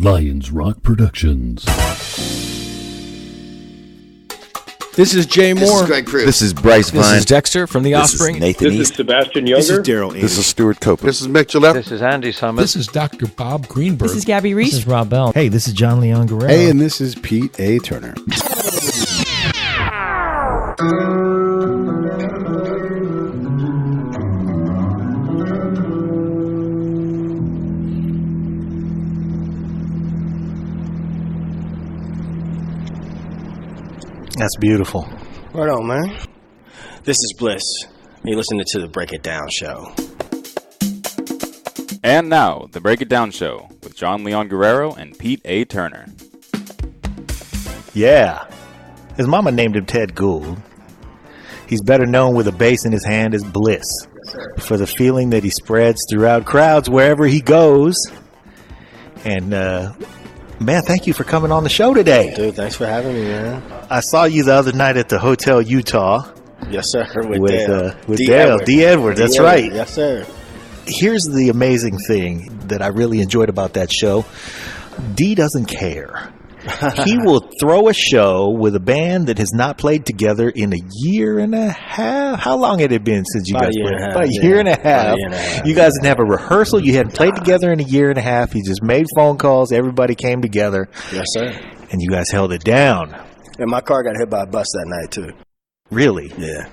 Lions Rock Productions. This is Jay Moore. This is Greg Prue. This is Bryce Vine. This is Dexter from The Offspring. This is Nathan This East. is Sebastian Younger. This is Daryl. This is Stuart Copeland. This is Mick Gillette. This is Andy Summit. This is Dr. Bob Greenberg. This is Gabby Reese. This is Rob Bell. Hey, this is John Leon Guerrero. Hey, and this is Pete A. Turner. That's beautiful. Right on, man. This is Blyss. You're listening to the Break It Down Show. And now, the Break It Down Show with John Leon Guerrero and Pete A. Turner. Yeah. His mama named him Ted Gould. He's better known with a bass in his hand as Blyss, for the feeling that he spreads throughout crowds wherever he goes. And, man, thank you for coming on the show today. Dude, thanks for having me, man. I saw you the other night at the Hotel Utah. Yes, sir. With Dale. D. Edward, that's right. Yes, sir. Here's the amazing thing that I really enjoyed about that show. D doesn't care. He will throw a show with a band that has not played together in a year and a half. How long had it been since you guys played? About a year and a half. You guys didn't have a rehearsal. You hadn't played together in a year and a half. You just made phone calls. Everybody came together. Yes, sir. And you guys held it down. And my car got hit by a bus that night, too. Really? Yeah.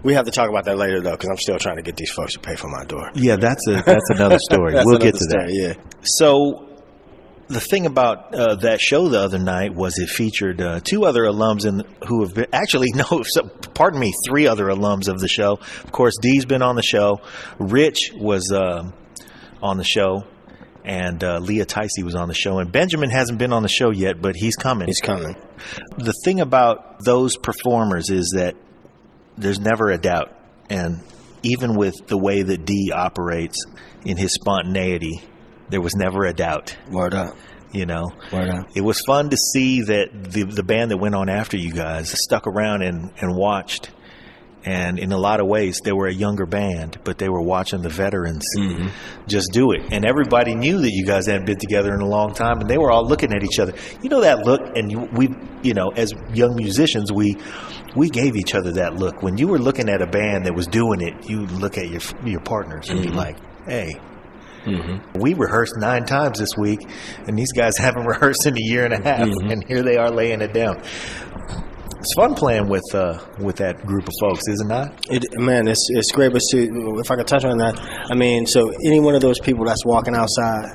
We have to talk about that later, though, because I'm still trying to get these folks to pay for my door. Yeah, that's another story. We'll get to that. Yeah. So the thing about that show the other night was it featured two other alums who have been three other alums of the show. Of course, Dee's been on the show. Rich was on the show. And Leah Ticey was on the show. And Benjamin hasn't been on the show yet, but he's coming. He's coming. The thing about those performers is that there's never a doubt. And even with the way that Dee operates in his spontaneity, there was never a doubt. Word up. You know? Word up. It was fun to see that the band that went on after you guys stuck around and watched. And in a lot of ways, they were a younger band, but they were watching the veterans just do it. And everybody knew that you guys hadn't been together in a long time, and they were all looking at each other. You know that look, and we, as young musicians, we gave each other that look. When you were looking at a band that was doing it, you look at your partners and be like, hey, we rehearsed 9 times this week, and these guys haven't rehearsed in a year and a half, and here they are laying it down. It's fun playing with that group of folks, is it not? It's great. But see, if I could touch on that, I mean, so any one of those people that's walking outside,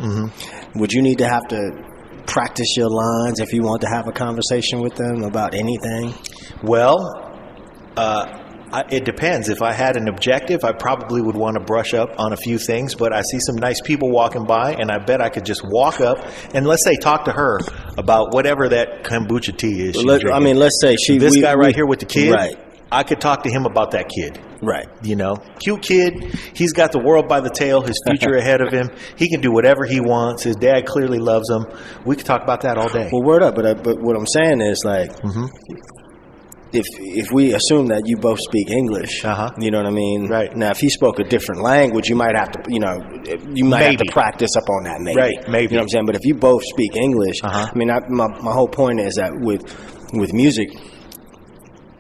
would you need to have to practice your lines if you want to have a conversation with them about anything? Well, it depends. If I had an objective, I probably would want to brush up on a few things, but I see some nice people walking by, and I bet I could just walk up and, let's say, talk to her about whatever that kombucha tea is. Let's say this guy right here with the kid, right. I could talk to him about that kid. Right. Cute kid. He's got the world by the tail, his future ahead of him. He can do whatever he wants. His dad clearly loves him. We could talk about that all day. Well, word up. But what I'm saying is, like, if we assume that you both speak English, you know what I mean? Right. Now, if he spoke a different language, you might have to, have to practice up on that, maybe. Right, maybe. You know what I'm saying? But if you both speak English, I mean, my whole point is that with music,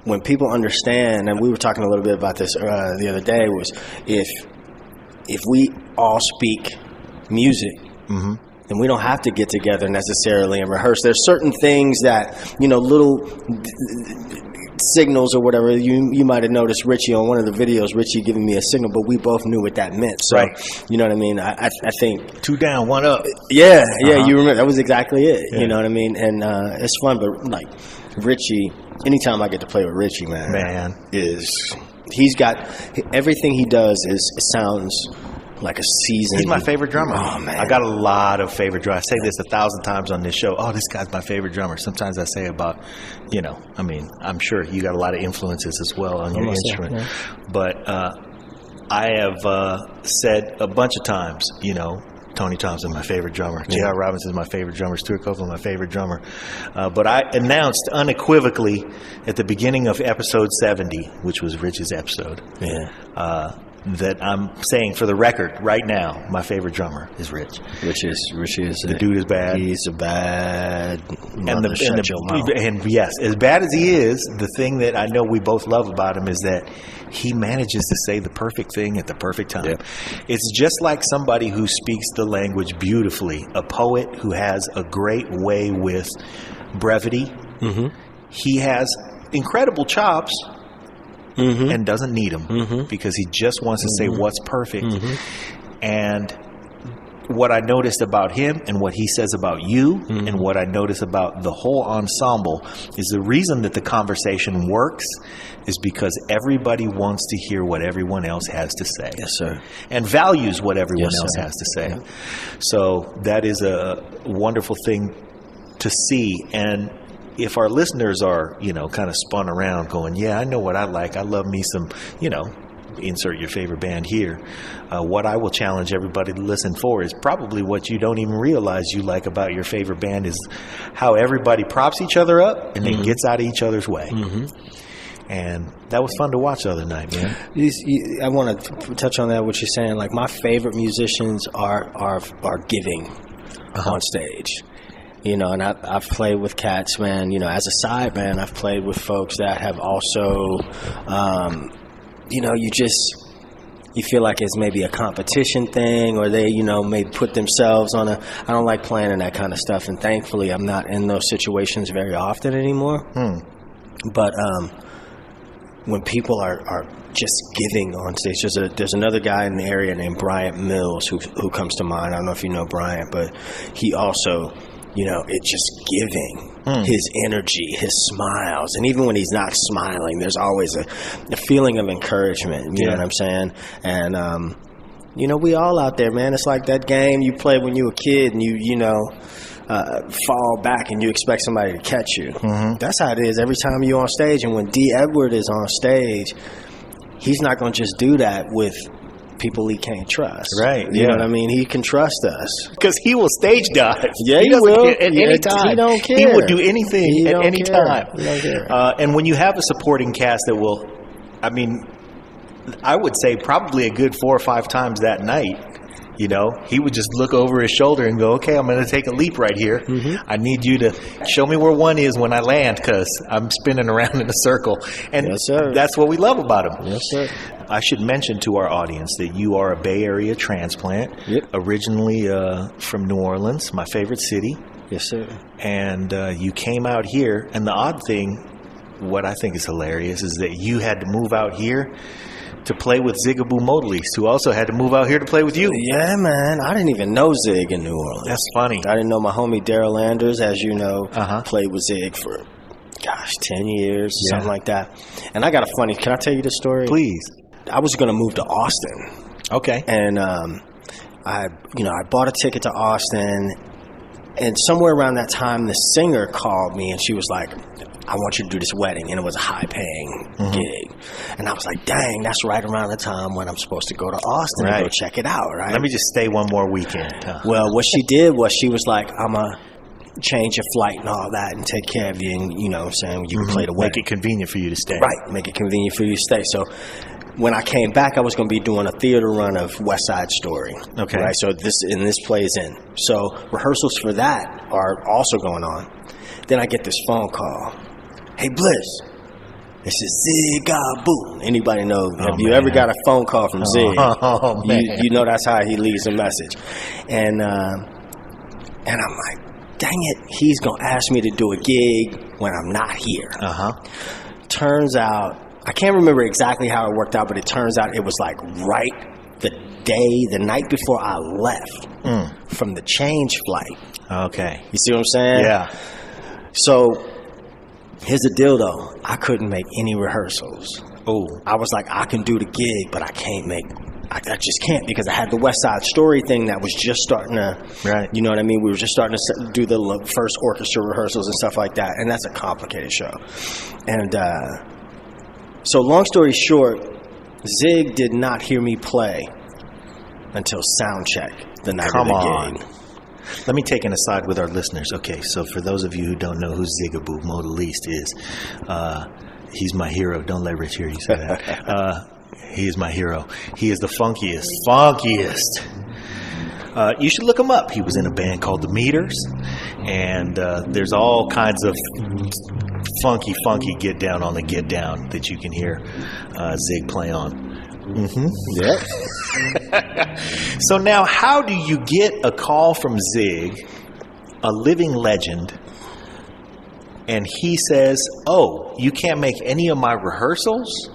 when people understand, and we were talking a little bit about this the other day, was if we all speak music, then we don't have to get together necessarily and rehearse. There's certain things that, little signals or whatever, you might have noticed Richie on one of the videos, Richie giving me a signal, but we both knew what that meant. So, you know what I mean? I think 2 down, 1 up. Yeah, you remember, that was exactly it. Yeah. You know what I mean? And it's fun, but like Richie, anytime I get to play with Richie, he's got everything he does sounds like a season. He's my favorite drummer. Oh, man. I got a lot of favorite drummers. I say this 1,000 times on this show. Oh, this guy's my favorite drummer. Sometimes I say about, I'm sure you got a lot of influences as well on your instrument. Yeah. But I have said a bunch of times, Tony Thompson, my favorite drummer. J.R. Robinson is my favorite drummer. Stuart Copeland, my favorite drummer. But I announced unequivocally at the beginning of episode 70, which was Rich's episode, that I'm saying for the record right now, my favorite drummer is Rich. Rich is the dude is bad. He's a bad and yes, as bad as he is, the thing that I know we both love about him is that he manages to say the perfect thing at the perfect time. Yep. It's just like somebody who speaks the language beautifully, a poet who has a great way with brevity. Mm-hmm. He has incredible chops. Mm-hmm. And doesn't need them because he just wants to say what's perfect. And what I noticed about him and what he says about you and what I notice about the whole ensemble is the reason that the conversation works is because everybody wants to hear what everyone else has to say. Yes, sir. And values what everyone else has to say. Yeah. So that is a wonderful thing to see. And if our listeners are, kind of spun around going, yeah, I know what I like. I love me some, insert your favorite band here. What I will challenge everybody to listen for is probably what you don't even realize you like about your favorite band is how everybody props each other up and then gets out of each other's way. And that was fun to watch the other night, man. I want to touch on that, what you're saying. Like, my favorite musicians are giving on stage. And I've played with cats, man. As a side band, I've played with folks that have also, you feel like it's maybe a competition thing, or they, may put themselves on I don't like playing in that kind of stuff, and thankfully I'm not in those situations very often anymore. But when people are just giving on stage, there's another guy in the area named Bryant Mills who comes to mind. I don't know if you know Bryant, but he also... it's just giving his energy, his smiles. And even when he's not smiling, there's always a feeling of encouragement. You know what I'm saying? And, we all out there, man. It's like that game you played when you were a kid and you fall back and you expect somebody to catch you. That's how it is every time you're on stage. And when D. Edward is on stage, he's not going to just do that with people he can't trust. Right. You know what I mean? He can trust us. Because he will stage dive. Yeah, he will. At any time. He don't care. He will do anything at any time. He don't care. And when you have a supporting cast that will, I would say probably a good 4 or 5 times that night, he would just look over his shoulder and go, okay, I'm going to take a leap right here. I need you to show me where one is when I land because I'm spinning around in a circle. And yes, sir. That's what we love about him. Yes, sir. I should mention to our audience that you are a Bay Area transplant, originally from New Orleans, my favorite city. Yes, sir. And you came out here, and the odd thing, what I think is hilarious, is that you had to move out here to play with Zigaboo Modeliste, who also had to move out here to play with you. Yeah, man. I didn't even know Zig in New Orleans. That's funny. I didn't know my homie Daryl Anders, as you know, played with Zig for, 10 years, something like that. And I got a funny, can I tell you the story? Please. I was going to move to Austin. Okay. And I bought a ticket to Austin, and somewhere around that time, the singer called me, and she was like, I want you to do this wedding, and it was a high-paying gig. And I was like, dang, that's right around the time when I'm supposed to go to Austin and go check it out, right? Let me just stay one more weekend. Well, what she did was she was like, I'm going to change your flight and all that and take care of you, and, you know what I'm saying, you can play the wedding. Make it convenient for you to stay. Right, make it convenient for you to stay. So when I came back, I was going to be doing a theater run of West Side Story. Okay. Right, so this plays in. So rehearsals for that are also going on. Then I get this phone call. Hey, Blyss, this is Zigaboo. Anybody know? Have you ever got a phone call from Zig? Oh, man. You know that's how he leaves a message. And I'm like, dang it, he's going to ask me to do a gig when I'm not here. Turns out, I can't remember exactly how it worked out, but it turns out it was like right the night before I left from the change flight. Okay. You see what I'm saying? Yeah. So here's the deal, though. I couldn't make any rehearsals. Oh. I was like, I can do the gig, but I just can't because I had the West Side Story thing that was just starting to, you know what I mean? We were just starting to do the first orchestra rehearsals and stuff like that, and that's a complicated show. And so long story short, Zig did not hear me play until sound check the night of the gig. Let me take an aside with our listeners. Okay, so for those of you who don't know who Zigaboo Modeliste is, he's my hero. Don't let Rich hear you say that. He is my hero. He is the funkiest. You should look him up. He was in a band called The Meters, and there's all kinds of funky get down on the get down that you can hear Zig play on. Yeah. So now, how do you get a call from Zig, a living legend, and he says, "Oh, you can't make any of my rehearsals?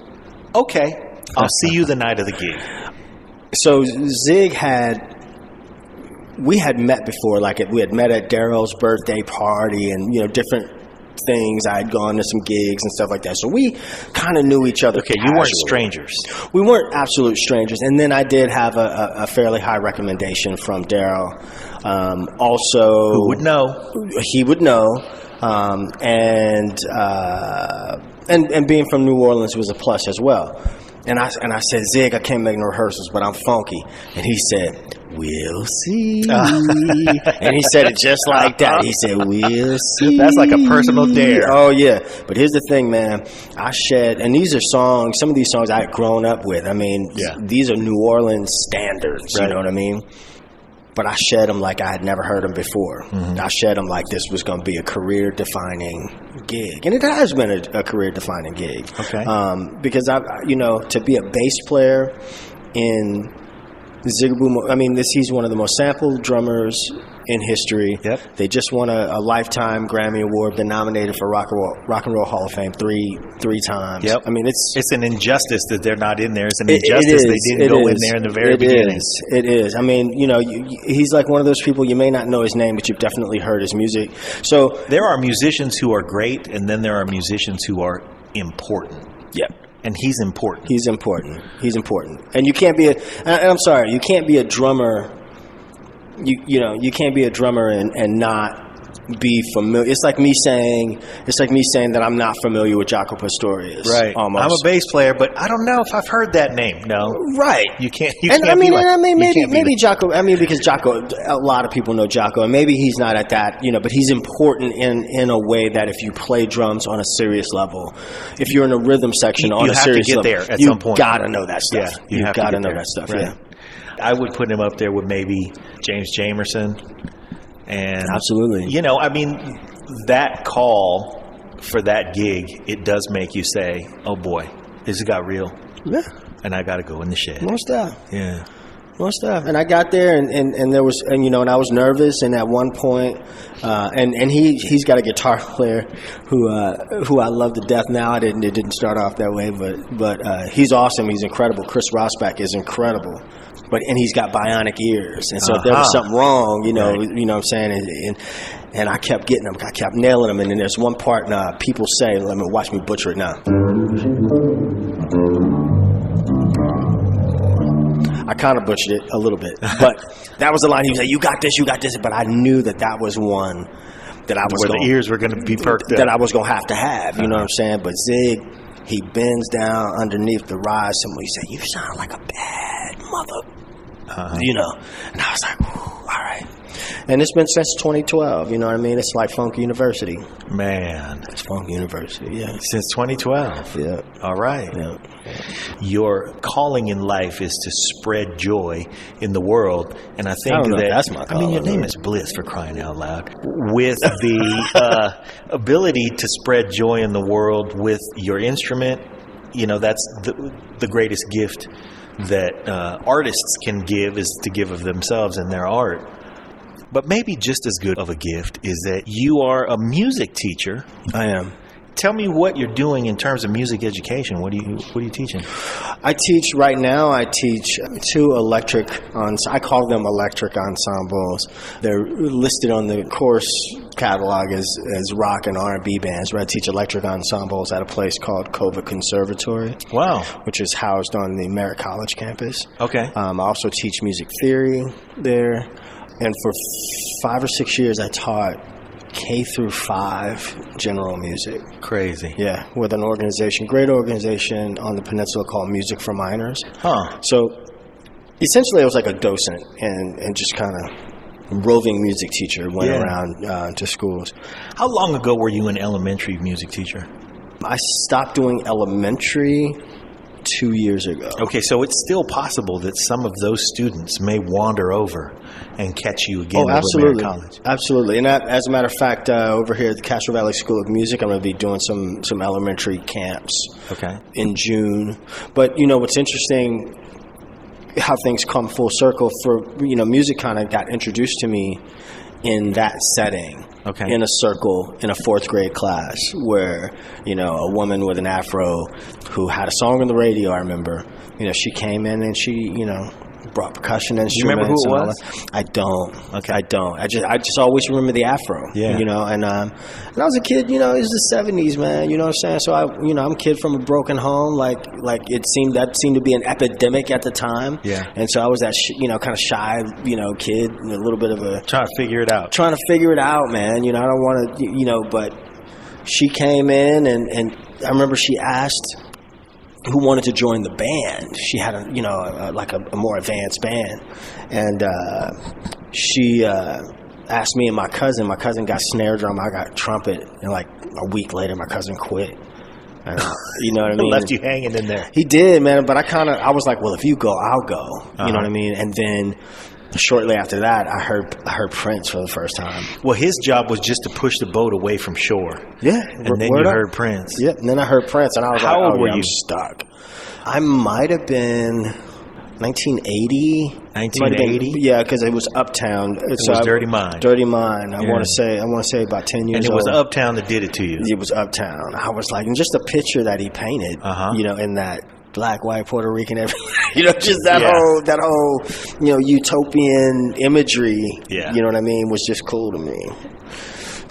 Okay, I'll see you the night of the gig." So Zig we had met before, we had met at Daryl's birthday party and, different things. I had gone to some gigs and stuff like that. So we kind of knew each other. Okay, you weren't strangers. We weren't absolute strangers. And then I did have a fairly high recommendation from Daryl. Also, who would know? He would know. And being from New Orleans was a plus as well. And I said, "Zig, I can't make no rehearsals, but I'm funky." And he said, "We'll see." And he said it just like that. He said, "We'll see." That's like a personal dare. Oh, yeah. But here's the thing, man. And these are songs, some of these songs I had grown up with. I mean, these are New Orleans standards, right. You know what I mean? But I shed them like I had never heard them before. Mm-hmm. I shed them like this was going to be a career-defining gig. And it has been a career-defining gig. Okay. Because, to be a bass player in Zigaboo, he's one of the most sampled drummers in history. Yep. They just won a Lifetime Grammy Award, been nominated for Rock and Roll Hall of Fame three times. Yep. It's an injustice that they're not in there. It's an injustice they didn't go in there in the very beginning. It is. He's like one of those people, you may not know his name, but you've definitely heard his music. So there are musicians who are great, and then there are musicians who are important. Yeah. And he's important. He's important. And you can't be I'm sorry, you can't be a drummer. You can't be a drummer and not be familiar. It's like me saying that I'm not familiar with Jaco Pastorius. Right. Almost. I'm a bass player, but I don't know if I've heard that name. No. Right. You can't. Maybe Jaco. Because Jaco, a lot of people know Jaco, and maybe he's not at that. But he's important in a way that if you play drums on a serious level, if you're in a rhythm section on a serious level, you have to get there at some point. You gotta know that stuff. Yeah. You gotta know that stuff. Right. Yeah. I would put him up there with maybe James Jamerson. And absolutely. That call for that gig, it does make you say, "Oh boy, this has got real." Yeah. And I got to go in the shed. Most stuff. Yeah. Most stuff. And I got there and there was, and I was nervous, and at one point, and he's got a guitar player who I love to death now. It didn't start off that way, but he's awesome. He's incredible. Chris Rosbach is incredible. And he's got bionic ears, and so if there was something wrong, you know what I'm saying, and I kept getting them, I kept nailing them, and then there's one part, people say, watch me butcher it now. I kind of butchered it a little bit, but that was the line. He was like, "You got this," but I knew that was one that I was the ears were going to be perked up, that I was going to have. You know what I'm saying? But Zig, he bends down underneath the rise. Somebody said, "You sound like a bad mother." And I was like, all right. And it's been since 2012, you know what I mean? It's like Funk University. Man. It's Funk University, yeah. Since 2012? Yeah. All right. Yeah. Your calling in life is to spread joy in the world. And I think that's my calling. Your name is Blyss, for crying out loud. With the ability to spread joy in the world with your instrument, that's the greatest gift that artists can give, is to give of themselves and their art. But maybe just as good of a gift is that you are a music teacher. I am. Tell me what you're doing in terms of music education. What are you teaching? I teach two I call them electric ensembles. They're listed on the course catalog as rock and R&B bands, where I teach electric ensembles at a place called Cova Conservatory. Wow. Which is housed on the Merritt College campus. Okay. I also teach music theory there. And for 5 or 6 years, I taught K through 5 general music. Crazy. Yeah, with an great organization on the peninsula called Music for Minors. Huh. So essentially I was like a docent and just kind of roving music teacher, went around to schools. How long ago were you an elementary music teacher? I stopped doing elementary 2 years ago. Okay, so it's still possible that some of those students may wander over and catch you again at absolutely. College. Absolutely. And as a matter of fact, over here at the Castro Valley School of Music, I'm going to be doing some elementary camps in June. But, what's interesting, how things come full circle for, music kind of got introduced to me in that setting. Okay. In a circle in a fourth grade class where, a woman with an afro who had a song on the radio, I remember, she came in and she, brought percussion instruments. You remember who it was? I don't. Okay. I don't. I just always remember the afro. Yeah. And I was a kid, it was the 70s, man. You know what I'm saying? So I'm a kid from a broken home. Like that seemed to be an epidemic at the time. Yeah. And so I was that kind of shy, kid, a little bit of a trying to figure it out, man. I don't want to, but she came in and I remember she asked who wanted to join the band. She had a more advanced band, and she asked me and my cousin. My cousin got snare drum, I got trumpet, and like a week later, my cousin quit. And, you know what I mean? Left you hanging in there. He did, man. But I was like, well, if you go, I'll go. You know what I mean? And then shortly after that, I heard Prince for the first time. Well, his job was just to push the boat away from shore. Yeah. And then you heard Prince. Yeah, and then I heard Prince, and I was How old were you? I'm stuck. I might have been 1980. 1980? Yeah, because it was Uptown. It was Dirty Mind. Dirty Mind. I want to say about 10 years old. And it was Uptown that did it to you. It was Uptown. I was like, and just the picture that he painted, in that black, white, Puerto Rican, everything. Just that whole, utopian imagery. Yeah. You know what I mean? Was just cool to me.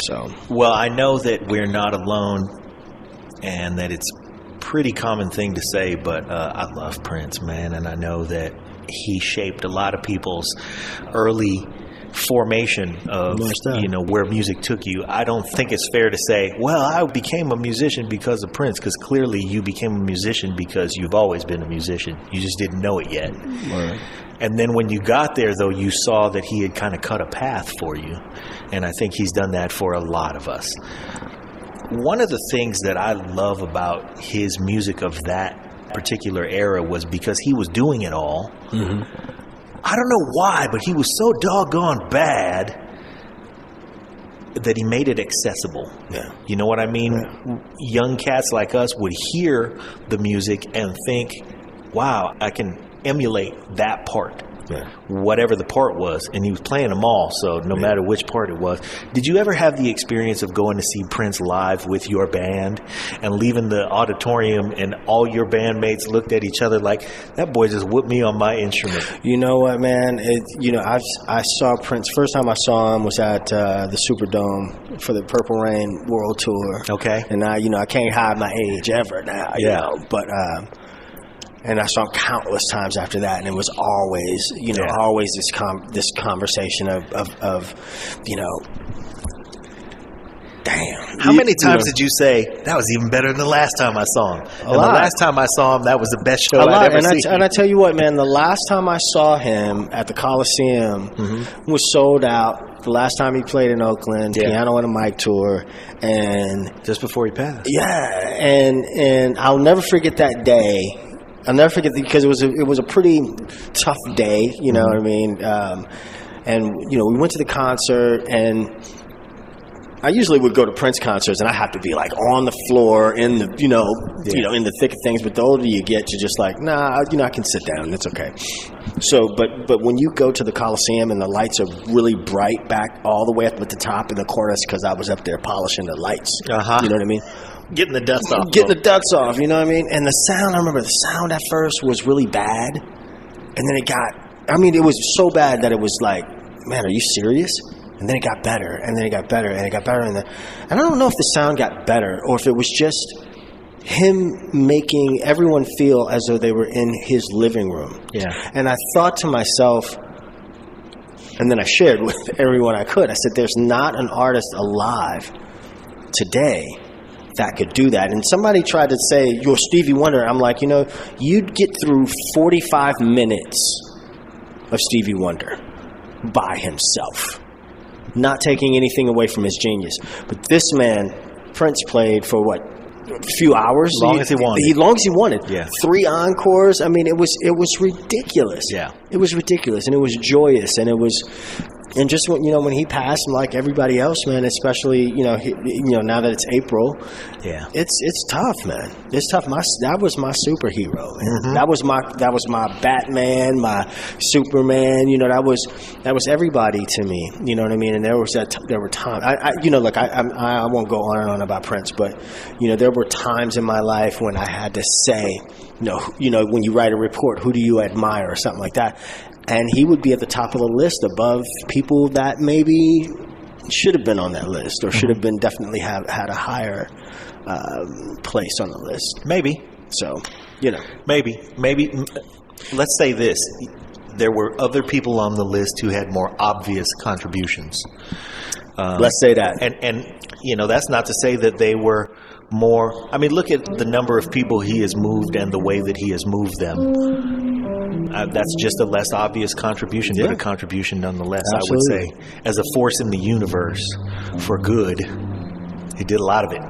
So. Well, I know that we're not alone, and that it's a pretty common thing to say, but I love Prince, man, and I know that he shaped a lot of people's early formation of where music took you. I don't think it's fair to say, well, I became a musician because of Prince, because clearly you became a musician because you've always been a musician. You just didn't know it yet. Right. And then when you got there, though, you saw that he had kind of cut a path for you. And I think he's done that for a lot of us. One of the things that I love about his music of that particular era was because he was doing it all. Mm-hmm. I don't know why, but he was so doggone bad that he made it accessible. Yeah. You know what I mean? Yeah. Young cats like us would hear the music and think, wow, I can emulate that part. Yeah. Whatever the part was, and he was playing them all, so no matter which part it was. Did you ever have the experience of going to see Prince live with your band and leaving the auditorium and all your bandmates looked at each other like, that boy just whooped me on my instrument? You know what, man? I saw Prince, first time I saw him was at the Superdome for the Purple Rain World Tour. Okay. And I can't hide my age ever now, you know, but and I saw him countless times after that, and it was always, always this conversation of damn. How many times did you say, that was even better than the last time I saw him? The last time I saw him, that was the best show I'd ever seen. And I tell you what, man, the last time I saw him at the Coliseum was sold out. The last time he played in Oakland, piano and a mic tour, and just before he passed. Yeah, and I'll never forget that day. I'll never forget because it was a pretty tough day, you know what I mean? And we went to the concert, and I usually would go to Prince concerts, and I have to be like on the floor in the in the thick of things. But the older you get, you're just like, nah, I can sit down. It's okay. So, but when you go to the Coliseum and the lights are really bright back all the way up at the top in the chorus, because I was up there polishing the lights. You know what I mean? Getting the dust off. Getting the dust off, you know what I mean? And the sound, I remember the sound at first was really bad. And then it was so bad that it was like, man, are you serious? And then it got better, and then it got better, and it got better. And I don't know if the sound got better or if it was just him making everyone feel as though they were in his living room. Yeah. And I thought to myself, and then I shared with everyone I could, I said, there's not an artist alive today that could do that. And somebody tried to say, you're Stevie Wonder. I'm like, you'd get through 45 minutes of Stevie Wonder by himself, not taking anything away from his genius. But this man, Prince, played for a few hours. Long as he wanted. Long as he wanted. Yeah. 3 encores. I mean, it was ridiculous. Yeah. It was ridiculous, and it was joyous, and it was. And just when he passed, like everybody else, man, especially now that it's April, it's tough, man. It's tough. That was my superhero, man. Mm-hmm. That was my Batman, my Superman. That was everybody to me. You know what I mean? And there were times. I won't go on and on about Prince, but there were times in my life when I had to say, when you write a report, who do you admire or something like that. And he would be at the top of the list above people that maybe should have been on that list or should have been definitely had a higher place on the list. Maybe. So, Maybe. Let's say this. There were other people on the list who had more obvious contributions. Let's say that. And that's not to say that they were more. I mean, look at the number of people he has moved and the way that he has moved them. That's just a less obvious contribution, but a contribution nonetheless. Absolutely. I would say, as a force in the universe for good, he did a lot of it.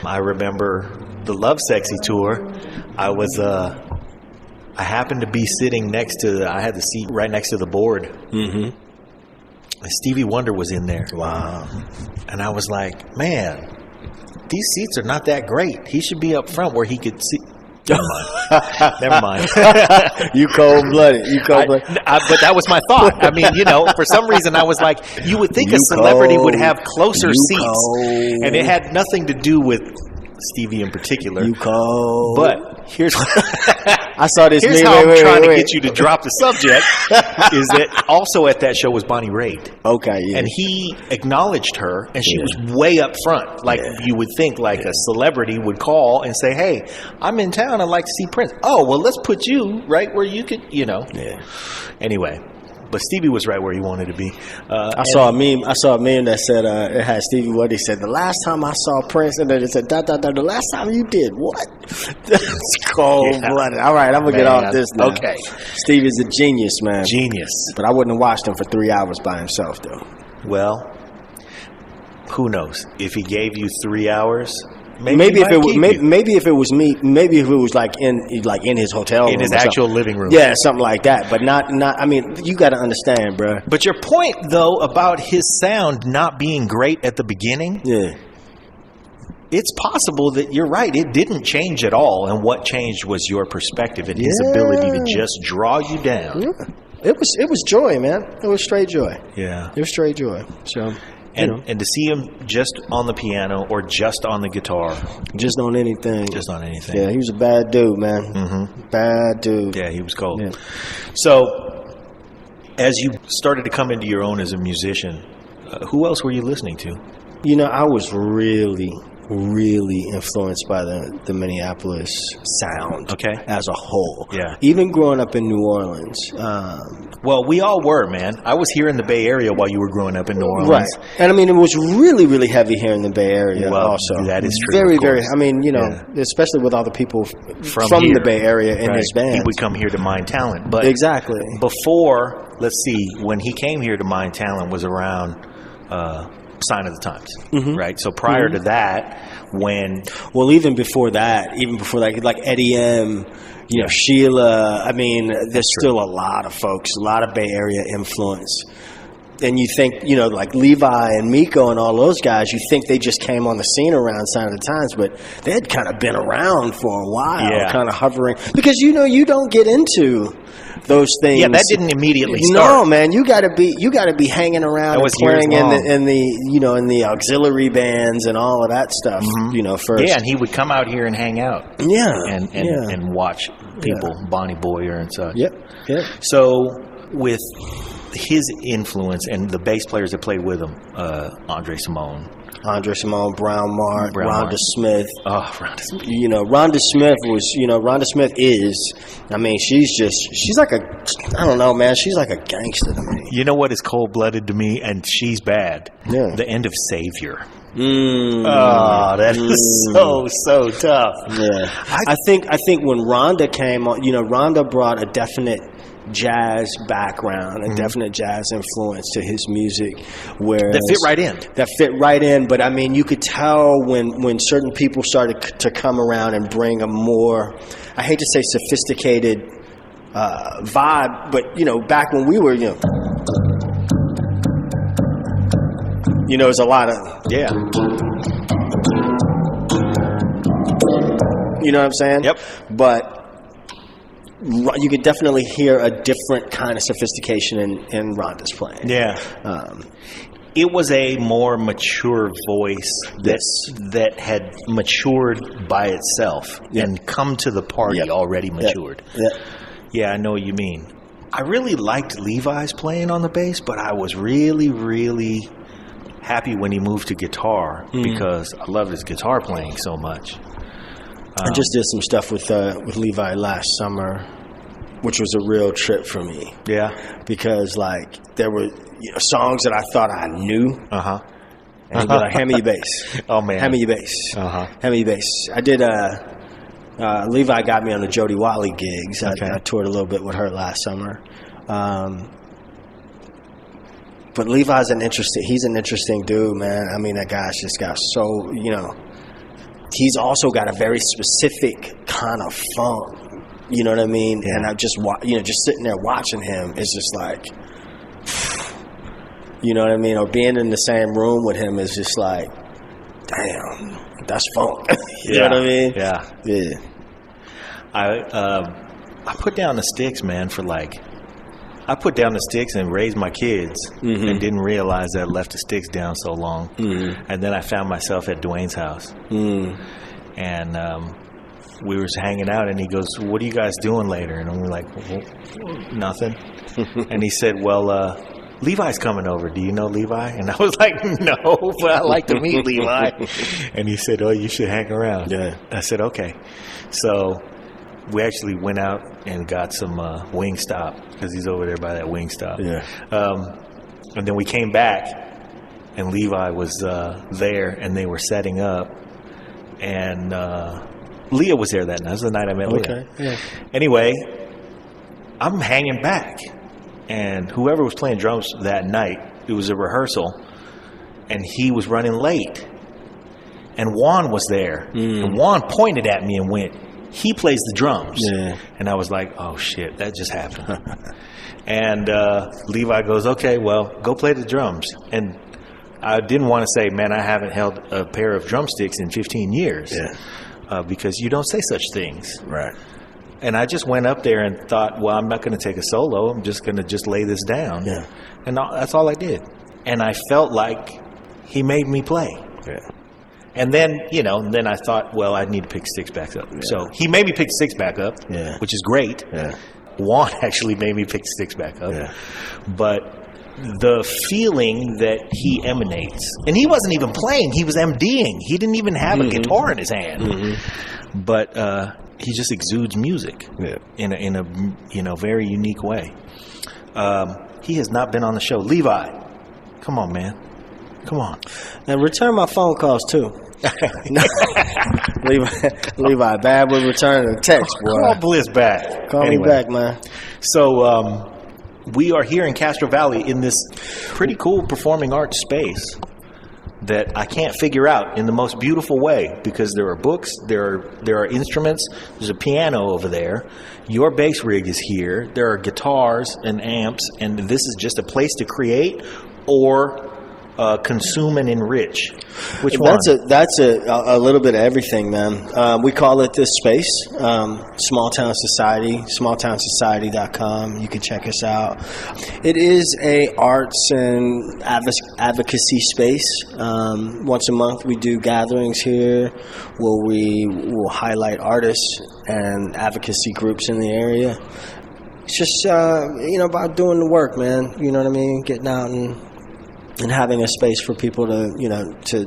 I remember the Love Sexy tour. I happened to be sitting I had the seat right next to the board. Mm-hmm. And Stevie Wonder was in there. Wow. And I was like, man, these seats are not that great. He should be up front where he could see. Never mind. You cold-blooded. But that was my thought. I mean, for some reason I was like, you would think a celebrity would have closer seats. And it had nothing to do with Stevie in particular. You cold. But here's I saw this. Here's how I'm trying to get you to drop the subject. Is that also at that show was Bonnie Raitt? Okay, yeah. And he acknowledged her, and she was way up front. Like you would think, like a celebrity would call and say, "Hey, I'm in town. I'd like to see Prince." Oh, well, let's put you right where you could, Yeah. Anyway. But Stevie was right where he wanted to be. I saw a meme that said it had Stevie Whatley said, "The last time I saw Prince," and then it said, "The last time you did what?" That's cold-blooded. All right, I'm gonna get off this now. Okay, Stevie's a genius, man. Genius. But I wouldn't have watched him for 3 hours by himself, though. Well, who knows? If he gave you 3 hours. Maybe if it was me, maybe if it was like in his hotel room, in his actual living room, something like that. But not. I mean, you got to understand, bro. But your point though about his sound not being great at the beginning, it's possible that you're right. It didn't change at all, and what changed was your perspective and his ability to just draw you down. Yeah. It was joy, man. It was straight joy. Yeah, it was straight joy. So. And to see him just on the piano or just on the guitar. Just on anything. Yeah, he was a bad dude, man. Mm-hmm. Bad dude. Yeah, he was cold. Yeah. So, as you started to come into your own as a musician, who else were you listening to? I was really influenced by the Minneapolis sound as a whole. Yeah. Even growing up in New Orleans. Well, we all were, man. I was here in the Bay Area while you were growing up in New Orleans. Right. And I mean, it was really, really heavy here in the Bay Area also. That is true. Very, very, I mean, especially with all the people from the Bay Area in his band. He would come here to Mind Talent. But exactly. Before, let's see, when he came here to Mind Talent was around Sign of the Times, right? So prior to that, even before that, like Eddie M., Sheila, I mean, there's still a lot of folks, a lot of Bay Area influence. And you think, like Levi and Miko and all those guys, you think they just came on the scene around Sign of the Times, but they had kind of been around for a while, kind of hovering. Because, you don't get into those things. Yeah, that didn't immediately start. No, man, you got to be hanging around and playing in the auxiliary bands and all of that stuff. First. Yeah, and he would come out here and hang out. Yeah, and watch people, Bonnie Boyer and such. Yep. So with his influence and the bass players that played with him, Andre Simone, Brown Mart, Rhonda Smith. Oh, Rhonda Smith. Rhonda Smith was, Rhonda Smith is, I mean, she's like I don't know, man. She's like a gangster to me. You know what is cold-blooded to me, and she's bad? Yeah. The End of Savior. Oh, that is so tough. Yeah. I think when Rhonda came on, Rhonda brought a definite jazz background, a definite jazz influence to his music, whereas That fit right in. That fit right in, but I mean, you could tell when certain people started to come around and bring a more, I hate to say sophisticated vibe, but back when we were, there's a lot of you know what I'm saying? Yep. But you could definitely hear a different kind of sophistication in Rhonda's playing. Yeah. It was a more mature voice that had matured by itself and come to the party already matured. Yeah, I know what you mean. I really liked Levi's playing on the bass, but I was really, really happy when he moved to guitar because I loved his guitar playing so much. I just did some stuff with Levi last summer, which was a real trip for me. Yeah. Because there were songs that I thought I knew. And he'd be like, hand me your bass. Oh man. Hand me your bass. Hand me your bass. I did Levi got me on the Jody Whatley gigs. Okay. I toured a little bit with her last summer. But Levi's he's an interesting dude, man. I mean, that guy's just got so, he's also got a very specific kind of funk. You know what I mean? Yeah. And I just sitting there watching him is just like, you know what I mean? Or being in the same room with him is just like, damn, that's funk. You know what I mean? Yeah. Yeah. I put down the sticks, man, I put down the sticks and raised my kids and didn't realize that I left the sticks down so long. And then I found myself at Dwayne's house. And we were hanging out, and he goes, what are you guys doing later? And we're like, well, nothing. And he said, well, Levi's coming over. Do you know Levi? And I was like, no, but I like to meet Levi. And he said, oh, you should hang around. Yeah. I said, okay. So we actually went out and got some Wingstop because he's over there by that Wingstop. Yeah. And then we came back, and Levi was there, and they were setting up. And Leah was there that night. That was the night I met Leah. Okay. Yeah. Anyway, I'm hanging back, and whoever was playing drums that night, it was a rehearsal, and he was running late. And Juan was there. And Juan pointed at me and went, he plays the drums. Yeah. And I was like, oh, shit, that just happened. And Levi goes, okay, well, go play the drums. And I didn't want to say, man, I haven't held a pair of drumsticks in 15 years. Yeah. Because you don't say such things. Right. And I just went up there and thought, well, I'm not going to take a solo. I'm just going to lay this down. Yeah. And that's all I did. And I felt like he made me play. Yeah. And then, then I thought, well, I need to pick sticks back up. Yeah. So he made me pick sticks back up, which is great. Yeah. Juan actually made me pick sticks back up. Yeah. But the feeling that he emanates, and he wasn't even playing, he was MDing. He didn't even have a guitar in his hand. But he just exudes music in a very unique way. He has not been on the show. Levi, come on, man. Come on. And return my phone calls, too. Levi, bad with returning the text, boy. Call Blyss back. Call me back, man. So we are here in Castro Valley in this pretty cool performing arts space that I can't figure out in the most beautiful way, because there are books, there are instruments, there's a piano over there, your bass rig is here, there are guitars and amps, and this is just a place to create or consume and enrich. Which one? That's a little bit of everything, man. We call it this space, Small Town Society, smalltownsociety.com. You can check us out. It is a arts and advocacy space. Once a month we do gatherings here where we will highlight artists and advocacy groups in the area. It's just, about doing the work, man. You know what I mean? Getting out and having a space for people to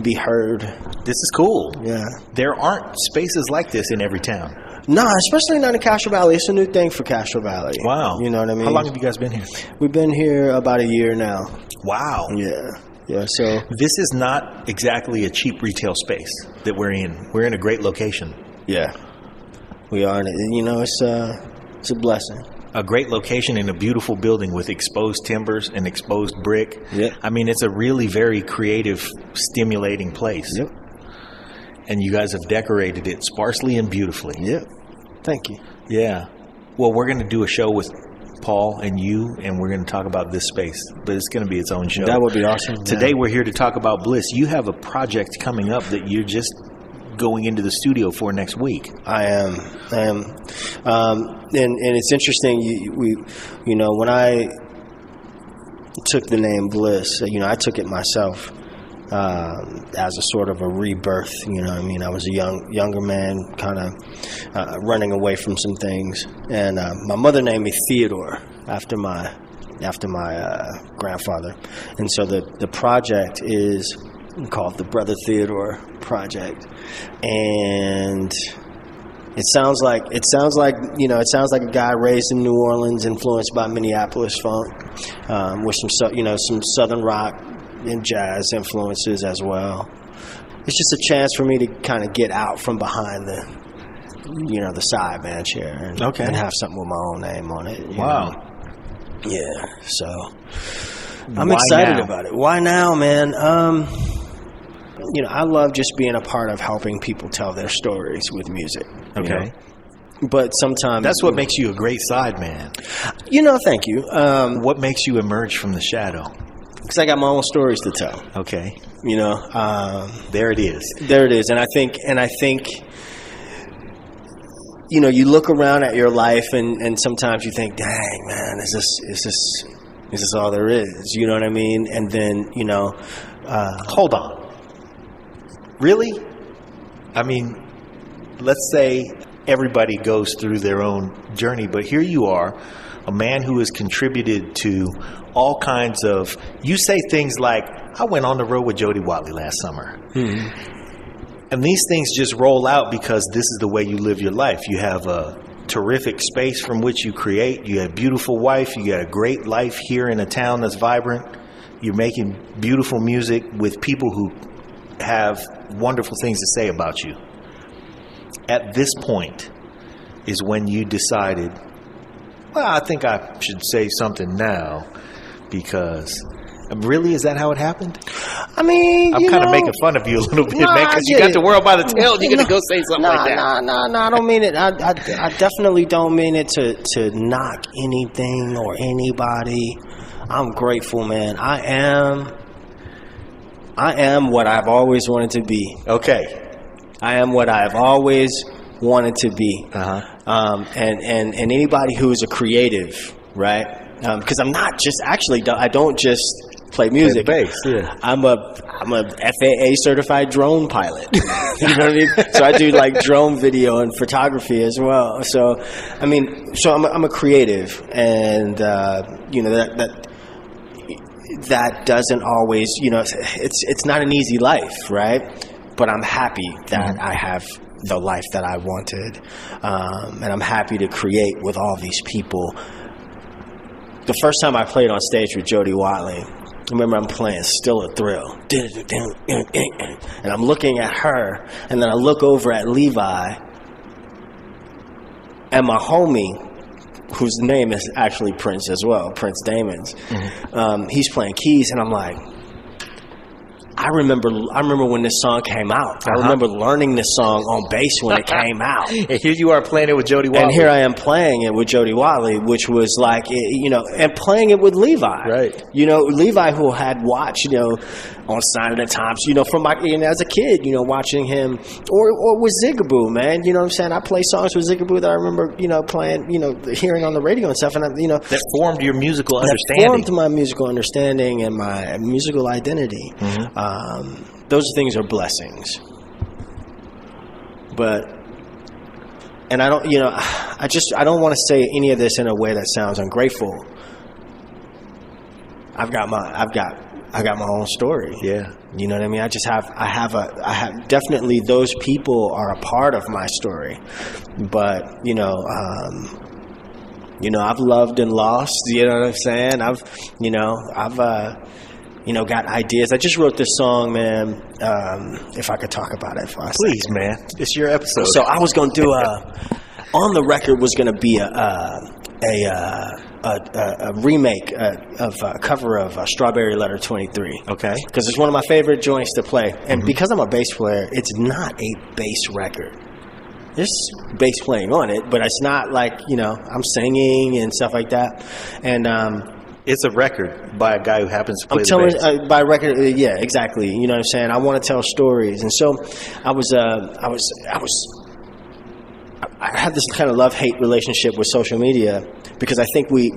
be heard. This is cool. Yeah. There aren't spaces like this in every town. No, especially not in Castro Valley. It's a new thing for Castro Valley. Wow. You know what I mean? How long have you guys been here? We've been here about a year now. Wow. Yeah. Yeah, so this is not exactly a cheap retail space that we're in. We're in a great location. Yeah. We are. It's a blessing. a great location in a beautiful building with exposed timbers and exposed brick. Yep. I mean, it's a really very creative, stimulating place. Yep. And you guys have decorated it sparsely and beautifully. Yep. Thank you. Yeah. Well, we're going to do a show with Paul and you, and we're going to talk about this space, but it's going to be its own show. That would be awesome. Today we're here to talk about Blyss. You have a project coming up that you're just going into the studio for next week. I am. And it's interesting. When I took the name Blyss, I took it myself as a sort of a rebirth. You know what I mean? I was a younger man, kind of running away from some things, and my mother named me Theodore after my grandfather, and so the project is called the Brother Theodore Project, and it sounds like a guy raised in New Orleans, influenced by Minneapolis funk, with some Southern rock and jazz influences as well. It's just a chance for me to kind of get out from behind the sideman chair and have something with my own name on it. Wow. know? Yeah. So I'm excited about it. Why now, man? I love just being a part of helping people tell their stories with music. Okay. But sometimes that's what makes you a great sideman. Thank you. What makes you emerge from the shadow? Because I got my own stories to tell. Okay. There it is. There it is. And I think you look around at your life and sometimes you think, dang, man, is this all there is? You know what I mean? And then, hold on. Really? I mean, let's say everybody goes through their own journey, but here you are, a man who has contributed to all kinds of, you say things like, I went on the road with Jody Whatley last summer. Mm-hmm. And these things just roll out because this is the way you live your life. You have a terrific space from which you create. You have a beautiful wife. You got a great life here in a town that's vibrant. You're making beautiful music with people who have wonderful things to say about you. At this point is when you decided, well, I think I should say something now, because really, is that how it happened? I mean, I'm kind of making fun of you a little bit, man, because you got the world by the tail and you're going to go say something like that. No, I don't mean it. I definitely don't mean it to knock anything or anybody. I'm grateful, man. I am what I've always wanted to be. Okay. I am what I've always wanted to be. Uh-huh. And anybody who is a creative, right? Because I'm not just I don't just play music. Play bass, yeah. I'm a FAA certified drone pilot. You know what I mean? So I do like drone video and photography as well. So I'm a creative, and that doesn't always, it's not an easy life, right? But I'm happy that I have the life that I wanted, and I'm happy to create with all these people. The first time I played on stage with Jody Whatley, I remember I'm playing Still a Thrill, and I'm looking at her, and then I look over at Levi, and my homie, whose name is actually Prince as well, Prince Damons, he's playing keys, and I'm like, I remember when this song came out. I remember learning this song on bass when it came out. And here you are playing it with Jody Whatley. And here I am playing it with Jody Whatley, which was like, and playing it with Levi. Right. Levi, who had watched, on Sign of the Times, from as a kid, watching him, or with Zigaboo, man. You know what I'm saying? I play songs with Zigaboo that I remember, playing, hearing on the radio and stuff. And, that formed your musical understanding. That formed my musical understanding and my musical identity. Mm-hmm. Those things are blessings. And I don't, I don't want to say any of this in a way that sounds ungrateful. I got my own story. Yeah. You know what I mean? I have definitely, those people are a part of my story. But, I've loved and lost, you know what I'm saying? I've got ideas. I just wrote this song, man. If I could talk about it for a Please, second. man. It's your episode. So I was going to do on the record was going to be a remake of a cover of Strawberry Letter 23. Okay. Because it's one of my favorite joints to play. And because I'm a bass player, it's not a bass record. There's bass playing on it, but it's not like, I'm singing and stuff like that. And it's a record by a guy who happens to play the bass. By record, yeah, exactly. You know what I'm saying? I want to tell stories. And so I have this kind of love-hate relationship with social media because I think we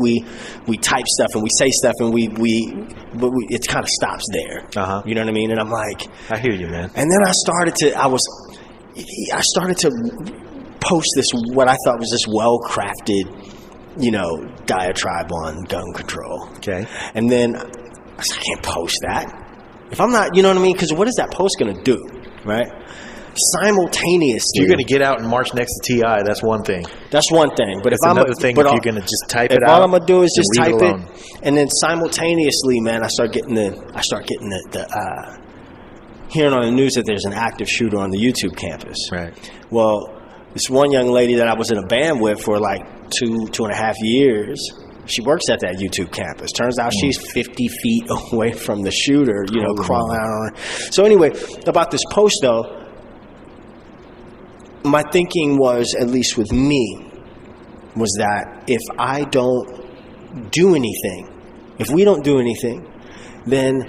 type stuff and we say stuff and it kind of stops there. Uh-huh. You know what I mean? And I'm like, I hear you, man. And then I started to post this, what I thought was this well-crafted, diatribe on gun control. Okay. And then I said, I can't post that. If I'm not, you know what I mean? Because what is that post going to do, right? Simultaneously, you're going to get out and march next to TI. That's one thing. That's one thing. But it's another thing if you're going to just type it out. All I'm going to do is just type it, and then simultaneously, man, I start getting the hearing on the news that there's an active shooter on the YouTube campus. Right. Well, this one young lady that I was in a band with for like 2.5 years. She works at that YouTube campus. Turns out she's 50 feet away from the shooter, crawling out on her. So anyway, about this post though. My thinking was, at least with me, was that if I don't do anything, if we don't do anything, then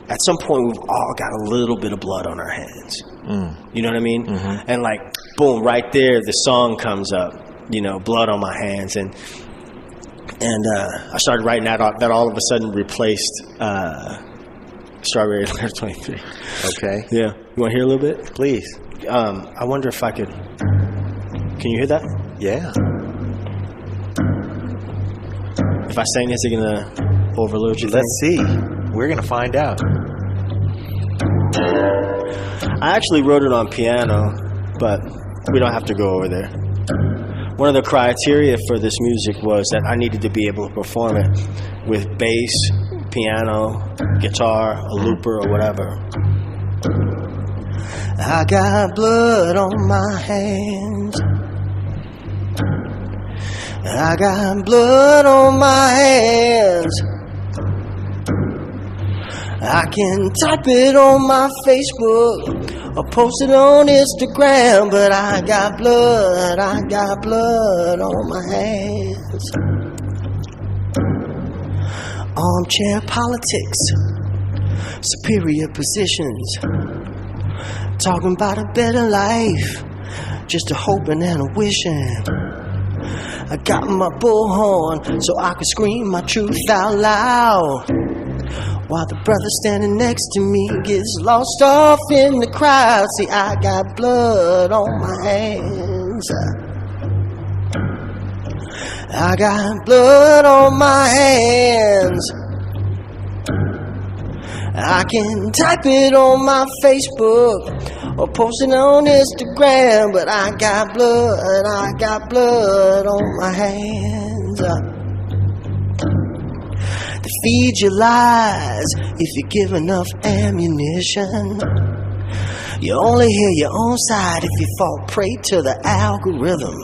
at some point we've all got a little bit of blood on our hands. You know what I mean? Mm-hmm. And like, boom, right there, the song comes up, blood on my hands. And I started writing that all of a sudden replaced Strawberry Letter 23. Okay. Yeah. You want to hear a little bit? Please. I wonder if I could. Can you hear that? Yeah. If I sing this, is it gonna overload you? Let's see. We're gonna find out. I actually wrote it on piano, but we don't have to go over there. One of the criteria for this music was that I needed to be able to perform it with bass, piano, guitar, a looper, or whatever. I got blood on my hands. I got blood on my hands. I can type it on my Facebook or post it on Instagram, but I got blood on my hands. Armchair politics, superior positions, talking about a better life, just a hoping and a wishing. I got my bullhorn so I can scream my truth out loud, while the brother standing next to me gets lost off in the crowd. See, I got blood on my hands. I got blood on my hands. I can type it on my Facebook or post it on Instagram, but I got blood on my hands. To feed your lies, if you give enough ammunition, you only hear your own side if you fall prey to the algorithm.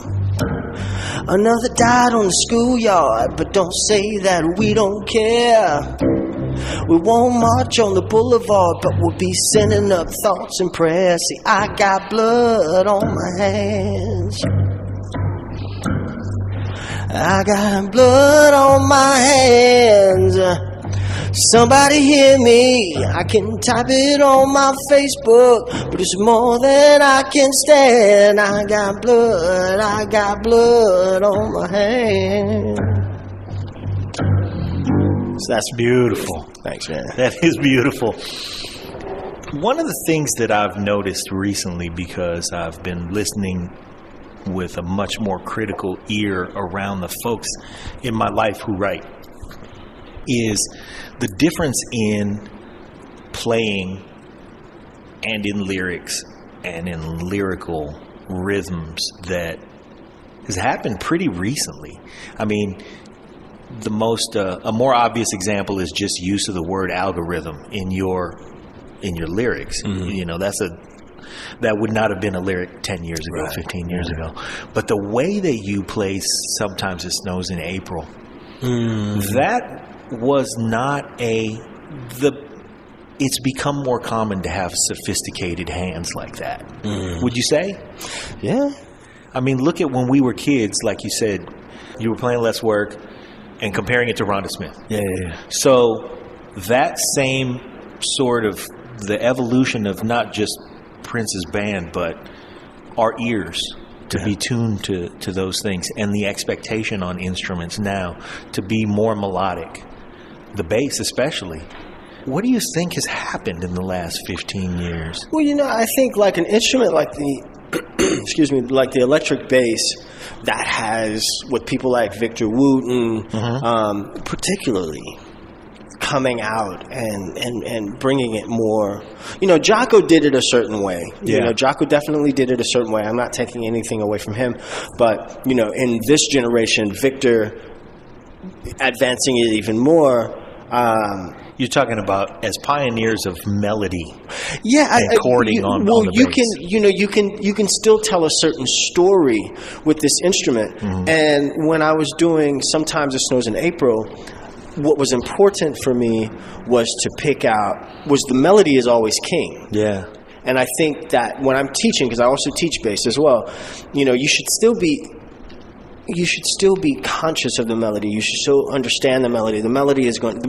Another died on the schoolyard, but don't say that we don't care. We won't march on the boulevard, but we'll be sending up thoughts and prayers. See, I got blood on my hands. I got blood on my hands. Somebody hear me. I can type it on my Facebook, but it's more than I can stand. I got blood on my hands. So that's beautiful. Thanks, man. That is beautiful. One of the things that I've noticed recently, because I've been listening with a much more critical ear around the folks in my life who write, is the difference in playing and in lyrics and in lyrical rhythms that has happened pretty recently. I mean, a more obvious example is just use of the word algorithm in your lyrics. Mm-hmm. You know, that's that would not have been a lyric 10 years ago, 15 years ago. But the way that you play Sometimes It Snows in April, that was not it's become more common to have sophisticated hands like that. Would you say? Yeah. I mean, look at when we were kids, like you said, you were playing Let's Work and comparing it to Rhonda Smith. Yeah. So that same sort of the evolution of not just Prince's band, but our ears to be tuned to those things, and the expectation on instruments now to be more melodic, the bass especially. What do you think has happened in the last 15 years? Well, I think like an instrument like the like the electric bass that has with people like Victor Wooten, particularly coming out and bringing it more. Jocko did it a certain way. Jocko definitely did it a certain way. I'm not taking anything away from him, but in this generation, Victor advancing it even more. You're talking about as pioneers of melody, and chording on the bass. You can still tell a certain story with this instrument. And when I was doing Sometimes It Snows in April, what was important for me was to pick out the melody is always king. Yeah. And I think that when I'm teaching, because I also teach bass as well, you should still be conscious of the melody. You should still understand the melody. The melody is king.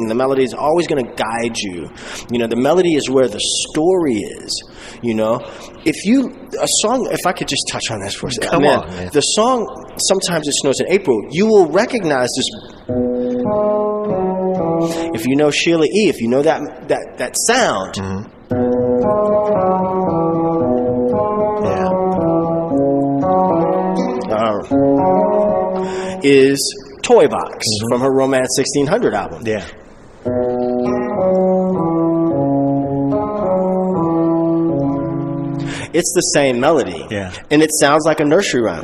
The melody is always going to guide you. The melody is where the story is. If I could just touch on this for a second. Come on, man. The song Sometimes It Snows in April, you will recognize this. If you know Sheila E., if you know that sound. Is Toy Box from her Romance 1600 album. Yeah. It's the same melody. Yeah. And it sounds like a nursery rhyme.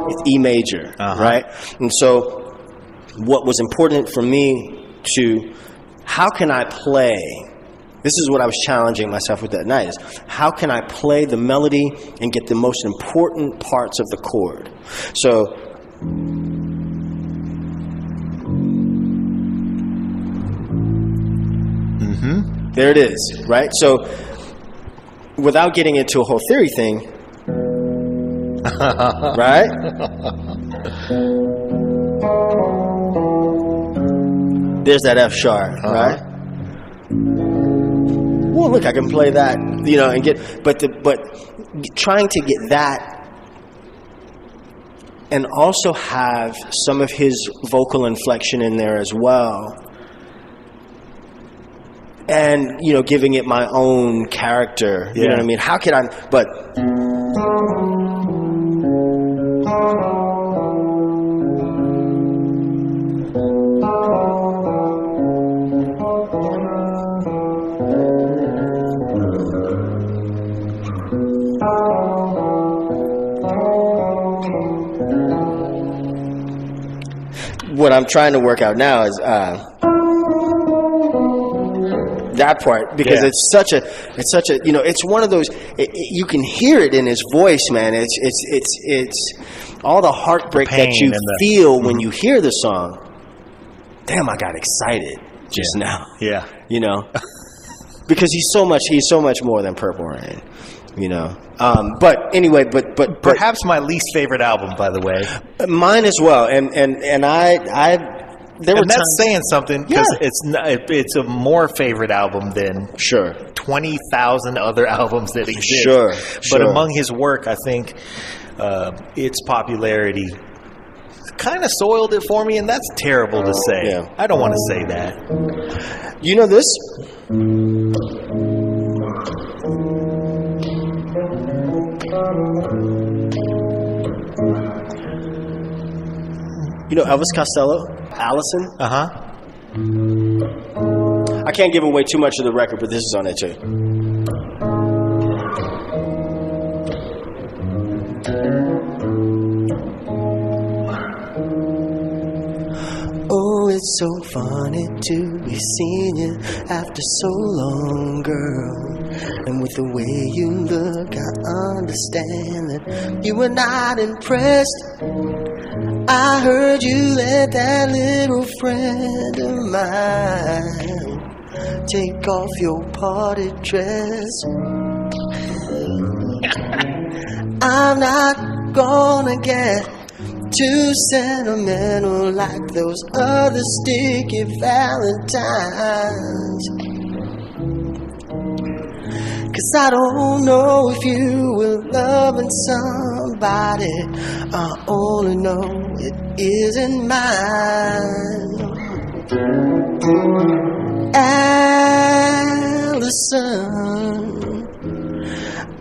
It's E major, right? And so what was important for me how can I play? This is what I was challenging myself with that night, is how can I play the melody and get the most important parts of the chord? So there it is, right? So without getting into a whole theory thing, right? There's that F sharp, right? Well, look, I can play that, and get, but trying to get that, and also have some of his vocal inflection in there as well, and giving it my own character. You know what I mean? How can I? But what I'm trying to work out now is that part, because it's such a it's one of those, you can hear it in his voice, man. It's all the heartbreak that you feel when you hear the song. Damn, I got excited just now. Yeah. Because he's so much more than Purple Rain. But anyway, but perhaps my least favorite album, by the way. Mine as well, and there were that's times, saying something, because it's a more favorite album than 20,000 other albums that exist. But among his work, I think its popularity kind of soiled it for me, and that's terrible to say. Yeah. I don't want to say that. You know this? You know Elvis Costello? Allison? I can't give away too much of the record, but this is on it too. Oh, it it's so funny to be seeing you after so long, girl. And with the way you look, I understand that you were not impressed. I heard you let that little friend of mine take off your party dress. I'm not gonna get too sentimental like those other sticky valentines, 'cause I don't know if you were loving somebody. I only know it isn't mine. Allison,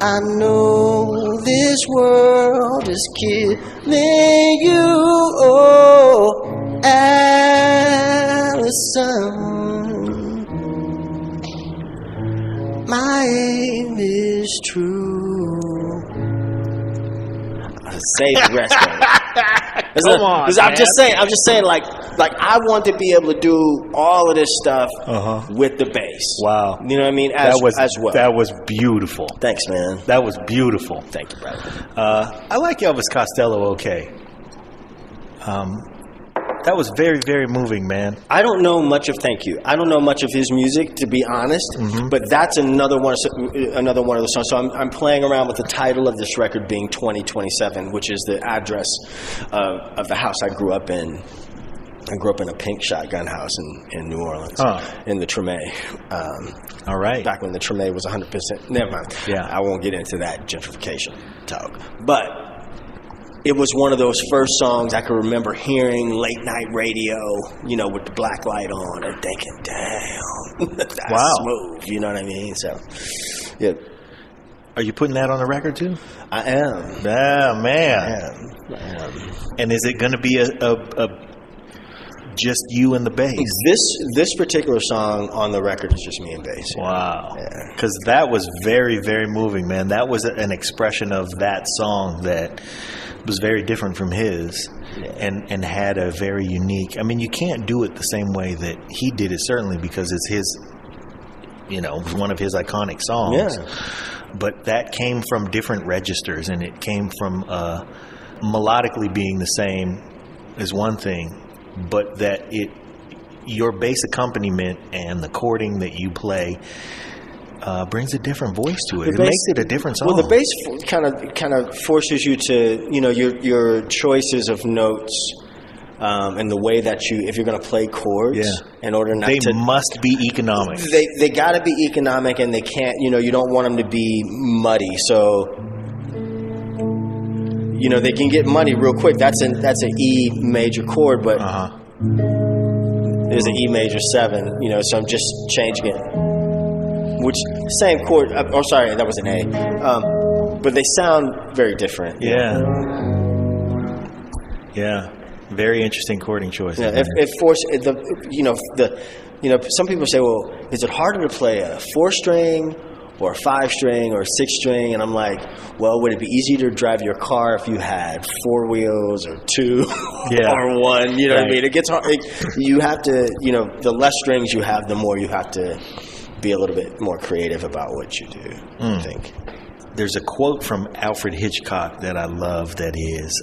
I know this world is killing you. Oh, Allison, my aim is true. I'll save the rest of it. Come on, because I'm just saying, like I want to be able to do all of this stuff with the bass. Wow, you know what I mean? As well. That was beautiful. Thanks, man. That was beautiful. Thank you, brother. I like Elvis Costello. Okay. That was very, very moving, man. I don't know much of I don't know much of his music, to be honest. But that's another one of the songs. So I'm playing around with the title of this record being 2027, which is the address of the house I grew up in. I grew up in a pink shotgun house in New Orleans, in the Treme. All right. Back when the Treme was 100%. Never mind. Yeah. I won't get into that gentrification talk. But it was one of those first songs I could remember hearing late night radio, with the black light on and thinking, damn, that's smooth. You know what I mean? So, yeah. Are you putting that on the record too? I am. Yeah, man. I am. And is it going to be a just you and the bass? This particular song on the record is just me and bass. Wow. Because that was very, very moving, man. That was an expression of that song that was very different from his, and had a very unique. I mean, you can't do it the same way that he did it, certainly, because it's his, one of his iconic songs. Yeah. But that came from different registers, and it came from melodically being the same is one thing, but that your bass accompaniment and the chording that you play brings a different voice to it. It makes it a different song. Well, the bass kind of forces you to, your choices of notes, and the way that if you're going to play chords, in order not they must be economic. They got to be economic, and they can't. You don't want them to be muddy. So, they can get muddy real quick. That's an E major chord, but there's an E major 7. So I'm just changing it. Which same chord? Oh, sorry, that was an A. But they sound very different. Yeah. Very interesting chording choice. Yeah, some people say, well, is it harder to play a 4-string or a 5-string or a 6-string? And I'm like, well, would it be easier to drive your car if you had 4 wheels or 2 or 1? You know what I mean? It gets hard. You have to, the less strings you have, the more you have to be a little bit more creative about what you do, I think. There's a quote from Alfred Hitchcock that I love that is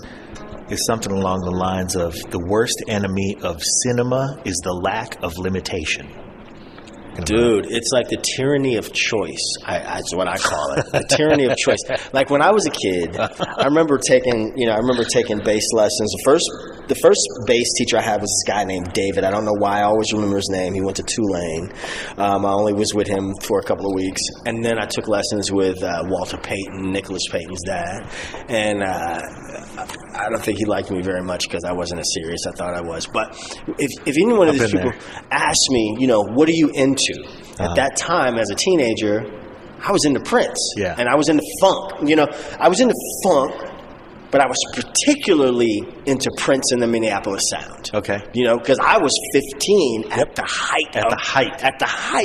something along the lines of, the worst enemy of cinema is the lack of limitation. Dude, it's like the tyranny of choice. That's what I call it. The tyranny of choice. Like when I was a kid, I remember taking bass lessons. The first bass teacher I had was this guy named David. I don't know why. I always remember his name. He went to Tulane. I only was with him for a couple of weeks. And then I took lessons with Walter Payton, Nicholas Payton's dad. And I don't think he liked me very much because I wasn't as serious as I thought I was. But if any one of these people asked me, what are you into? At that time, as a teenager, I was into Prince. Yeah. And I was into funk. I was into funk, But I was particularly into Prince and the Minneapolis Sound. Okay. You know, because I was 15 at the height.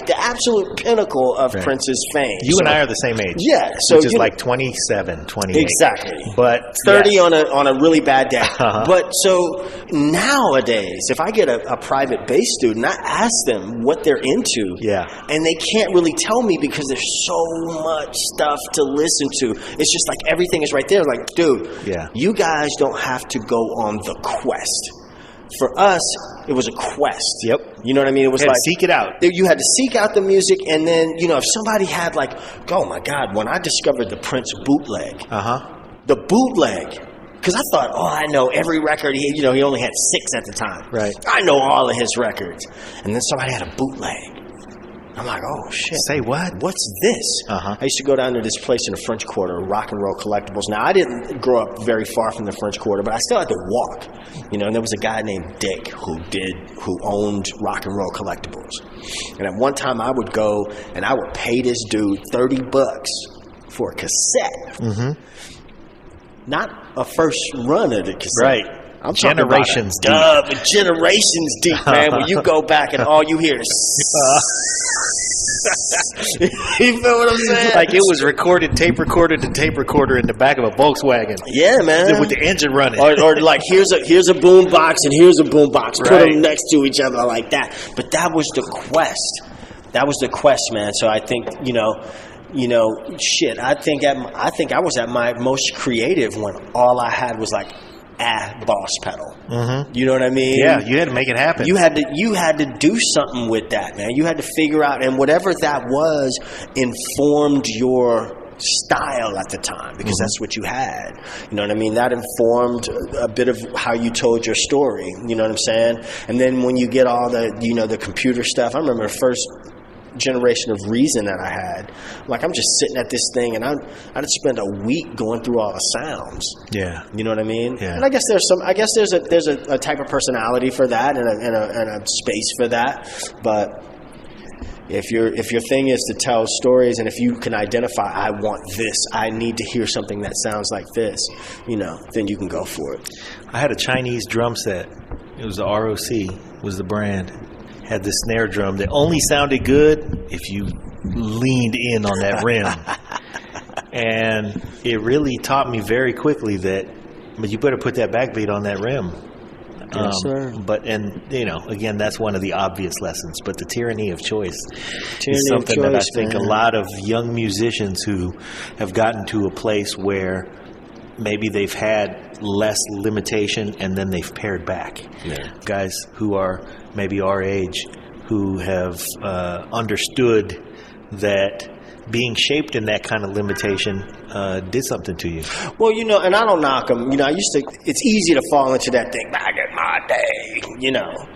The absolute pinnacle of Prince's fame. You and I are the same age. Yeah. So which is like 27, 28. Exactly. But 30 on a really bad day. But so nowadays, if I get a private bass student, I ask them what they're into. Yeah. And they can't really tell me because there's so much stuff to listen to. It's just like everything is right there. Like, dude, you guys don't have to go on the quest. For us, it was a quest. Yep. You know what I mean? It was like seek it out. You had to seek out the music, and then, you know, if somebody had like, oh my God, when I discovered the Prince bootleg, the bootleg, because I thought, I know every record. He only had 6 at the time. Right. I know all of his records, and then somebody had a bootleg. I'm like, oh shit! Say what? What's this? I used to go down to this place in the French Quarter, Rock and Roll Collectibles. Now, I didn't grow up very far from the French Quarter, but I still had to walk. You know, and there was a guy named Dick who owned Rock and Roll Collectibles. And at one time, I would go and I would pay this dude $30 for a cassette. Not a first run of the cassette. Right. I'm generations deep. Generations deep, man. When you go back and all you hear is... You feel what I'm saying? Like it was recorded, tape recorder to tape recorder in the back of a Volkswagen. Yeah, man. With the engine running. Or like here's a boom box and here's a boom box. Put them next to each other like that. But that was the quest. That was the quest, man. So I think, shit. I think I was at my most creative when all I had was like a boss pedal. You know what I mean? Yeah, you had to make it happen. You had to do something with that, man. You had to figure out, and whatever that was informed your style at the time, because that's what you had. You know what I mean? That informed a bit of how you told your story. You know what I'm saying? And then when you get all the computer stuff, I remember the first generation of Reason that I had. Like, I'm just sitting at this thing, and I'd spend a week going through all the sounds. Yeah, you know what I mean. Yeah. And I guess there's a type of personality for that, and a space for that. But if your thing is to tell stories, and if you can identify, I want this, I need to hear something that sounds like this, then you can go for it. I had a Chinese drum set. It was the ROC, was the brand. Had this snare drum that only sounded good if you leaned in on that rim. And it really taught me very quickly but you better put that backbeat on that rim. Yes, sir. Again, that's one of the obvious lessons. But the tyranny of choice is something that I think a lot of young musicians who have gotten to a place where maybe they've had less limitation and then they've pared back. Yeah. Guys who are maybe our age who have understood that being shaped in that kind of limitation did something to you. Well, and I don't knock them. It's easy to fall into that thing, back in my day,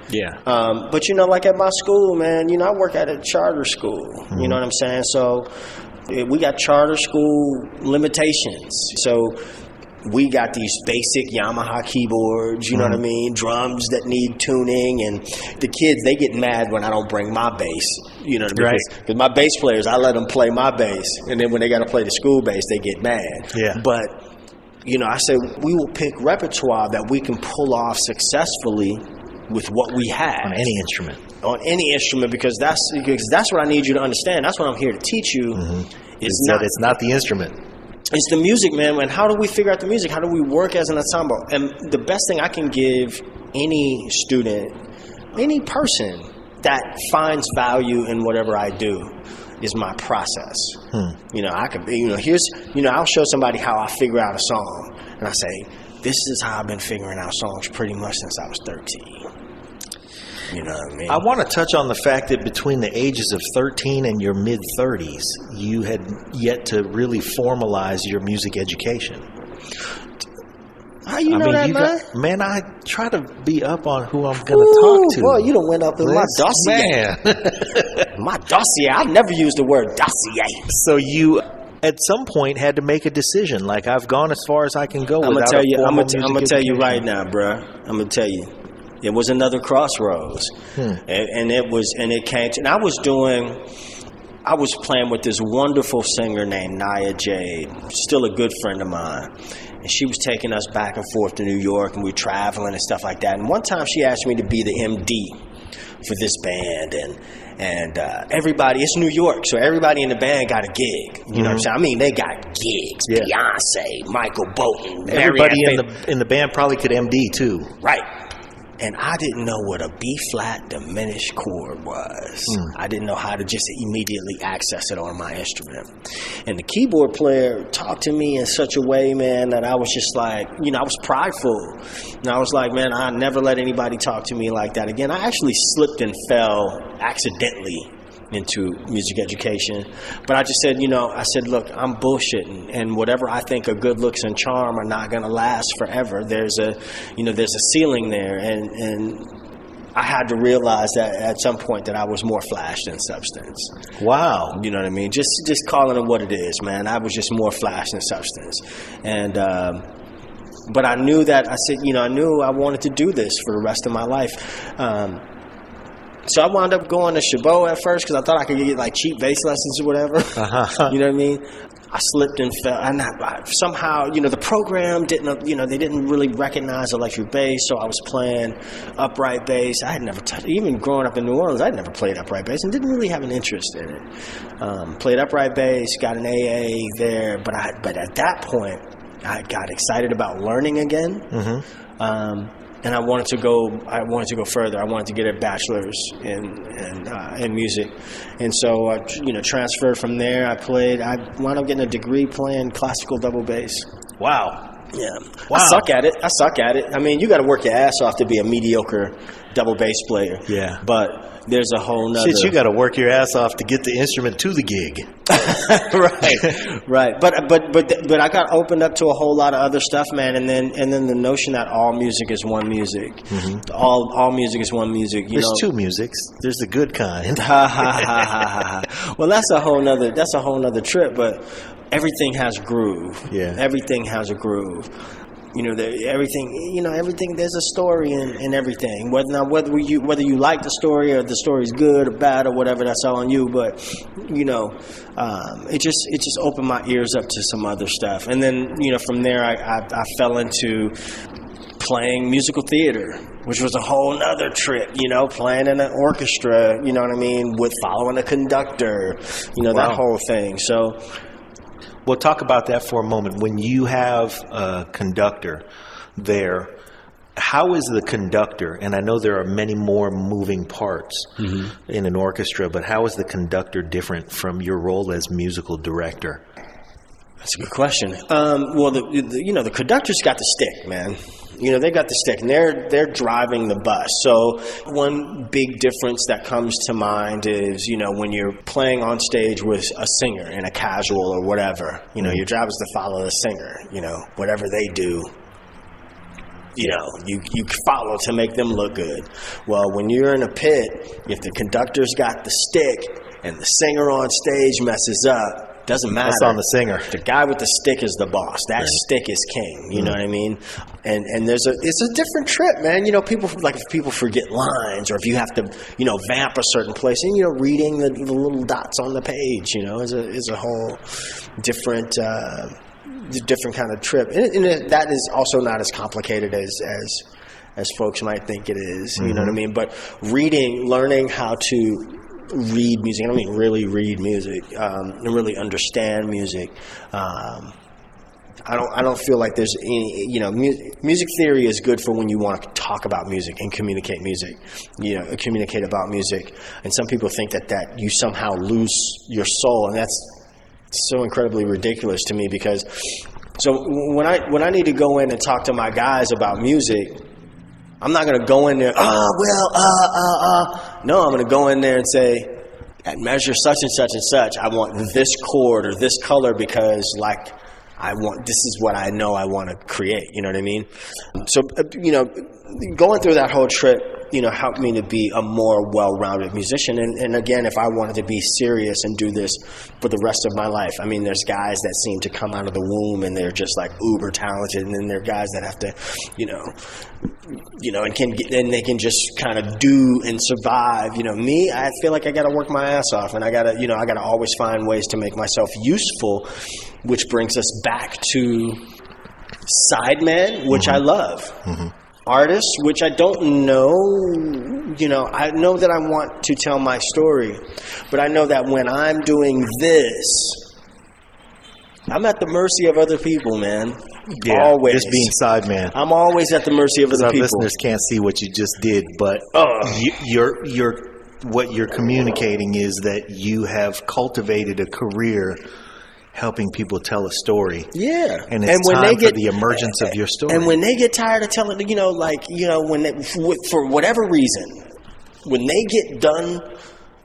Yeah. But, like at my school, man, I work at a charter school. Mm-hmm. You know what I'm saying? So we got charter school limitations. So we got these basic Yamaha keyboards, you know what I mean? Drums that need tuning, and the kids, they get mad when I don't bring my bass, you know what I mean? Right. Because my bass players, I let them play my bass, and then when they got to play the school bass, they get mad. Yeah. But, I say we will pick repertoire that we can pull off successfully with what we have. On any instrument. On any instrument, because that's what I need you to understand. That's what I'm here to teach you. Mm-hmm. It's not the instrument. It's the music, man. And how do we figure out the music? How do we work as an ensemble? And the best thing I can give any student, any person that finds value in whatever I do is my process. I could, I'll show somebody how I figure out a song, and I say, this is how I've been figuring out songs pretty much since I was 13. You know what I mean? I want to touch on the fact that between the ages of 13 and your mid-30s, you had yet to really formalize your music education. How you know that, man? I try to be up on who I'm going to talk to. Boy, you done went up in my dossier. Man. My dossier. I never used the word dossier. So you, at some point, had to make a decision. Like, I've gone as far as I can go. I'm going to tell you right now, bruh. I'm going to tell you. It was another crossroads, and it came to. And I I was playing with this wonderful singer named Nia Jade, still a good friend of mine. And she was taking us back and forth to New York, and we were traveling and stuff like that. And one time she asked me to be the MD for this band, and everybody, it's New York, so everybody in the band got a gig. You know what I'm saying? I mean, they got gigs. Yeah. Beyonce, Michael Bolton, everybody in the band probably could MD too. Right. And I didn't know what a B-flat diminished chord was. I didn't know how to just immediately access it on my instrument. And the keyboard player talked to me in such a way, man, that I was just like, I was prideful. And I was like, man, I never let anybody talk to me like that again. I actually slipped and fell accidentally into music education. But I just said, look, I'm bullshitting, and whatever I think are good looks and charm are not going to last forever. There's a ceiling there, and I had to realize that at some point that I was more flash than substance. Wow. You know what I mean? Just calling it what it is, man. I was just more flash than substance. And but I knew that, I knew I wanted to do this for the rest of my life. So I wound up going to Chabot at first because I thought I could get like cheap bass lessons or whatever. You know what I mean? I slipped and fell, and somehow, the program didn't, they didn't really recognize electric bass, so I was playing upright bass. I had never touched, even growing up in New Orleans, I'd never played upright bass and didn't really have an interest in it. Played upright bass, got an AA there, but at that point, I got excited about learning again. And I wanted to go further. I wanted to get a bachelor's in music, and so I transferred from there. I wound up getting a degree playing classical double bass. Wow. Yeah. Wow. I suck at it. I mean, you got to work your ass off to be a mediocre double bass player. Yeah. But there's a whole nother. Shit, you got to work your ass off to get the instrument to the gig. Right. But I got opened up to a whole lot of other stuff, man. And then the notion that all music is one music. All music is one music. There's two musics. There's the good kind. Well, that's a whole nother trip. But everything has groove. Yeah. Everything has a groove. Everything. There's a story in everything. Whether you like the story or the story's good or bad or whatever, that's all on you. But it just opened my ears up to some other stuff. And then from there, I fell into playing musical theater, which was a whole nother trip. Playing in an orchestra. You know what I mean? With following a conductor. Wow. That whole thing. So. Well, talk about that for a moment. When you have a conductor there, how is the conductor, and I know there are many more moving parts in an orchestra, but how is the conductor different from your role as musical director? That's a good question. Well, the conductor's got the stick, man. They got the stick, and they're driving the bus. So one big difference that comes to mind is, when you're playing on stage with a singer in a casual or whatever, your job is to follow the singer, whatever they do. You follow to make them look good. Well, when you're in a pit, if the conductor's got the stick and the singer on stage messes up, doesn't matter. That's on the singer. The guy with the stick is the boss. That stick is king. You know what I mean? And it's a different trip, man. People if people forget lines, or if you have to, vamp a certain place, and reading the little dots on the page, is a whole different kind of trip. And that is also not as complicated as folks might think it is. You know what I mean? But learning how to read music. I don't mean really read music, and really understand music. I don't feel like there's any, music theory is good for when you want to talk about music and communicate music, communicate about music. And some people think that you somehow lose your soul, and that's so incredibly ridiculous to me, because so when I need to go in and talk to my guys about music, I'm not going to go in there, No, I'm going to go in there and say, at measure such and such and such, I want this chord or this color because, this is what I know I want to create. You know what I mean? So, going through that whole trip, help me to be a more well-rounded musician. And again, if I wanted to be serious and do this for the rest of my life, I mean, there's guys that seem to come out of the womb and they're just like uber talented, and then there are guys that have to, and they can just kind of do and survive. Me, I feel like I got to work my ass off, and I got to always find ways to make myself useful, which brings us back to sideman, which I love. Artist, which I don't know. I know that I want to tell my story, but I know that when I'm doing this, I'm at the mercy of other people, man. Yeah, always. Just being sideman. I'm always at the mercy of other Our people. listeners can't see what you just did, but what you're communicating is that you have cultivated a career helping people tell a story. Yeah. And it's time for the emergence of your story. And when they get tired of telling, for whatever reason, when they get done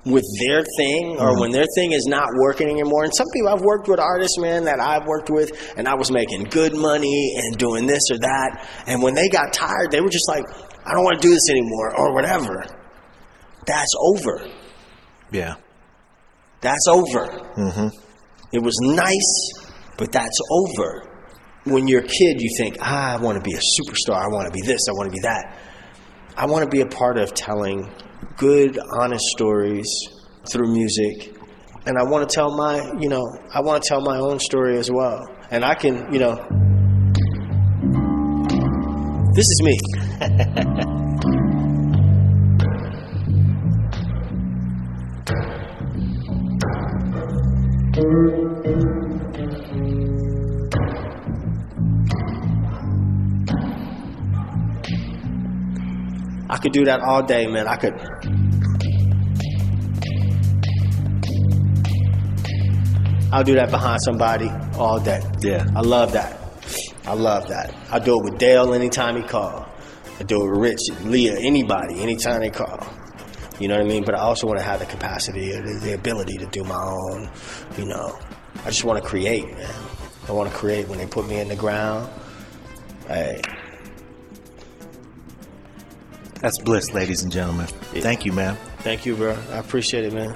with their thing, or when their thing is not working anymore, and some people, I've worked with artists, man, that I've worked with, and I was making good money and doing this or that, and when they got tired, they were just like, I don't want to do this anymore, or whatever. That's over. Yeah. That's over. It was nice, but that's over. When you're a kid, you think, I want to be a superstar. I want to be this. I want to be that. I want to be a part of telling good, honest stories through music. And I want to tell my own story as well. And I can, this is me. I could do that all day, man. I'll do that behind somebody all day. Yeah. I love that. I do it with Dale anytime he calls. I do it with Rich, Leah, anybody, anytime they call. You know what I mean? But I also want to have the capacity, the ability to do my own, I just want to create, man. I want to create when they put me in the ground. Hey. That's Blyss, ladies and gentlemen. Thank you, man. Thank you, bro. I appreciate it, man.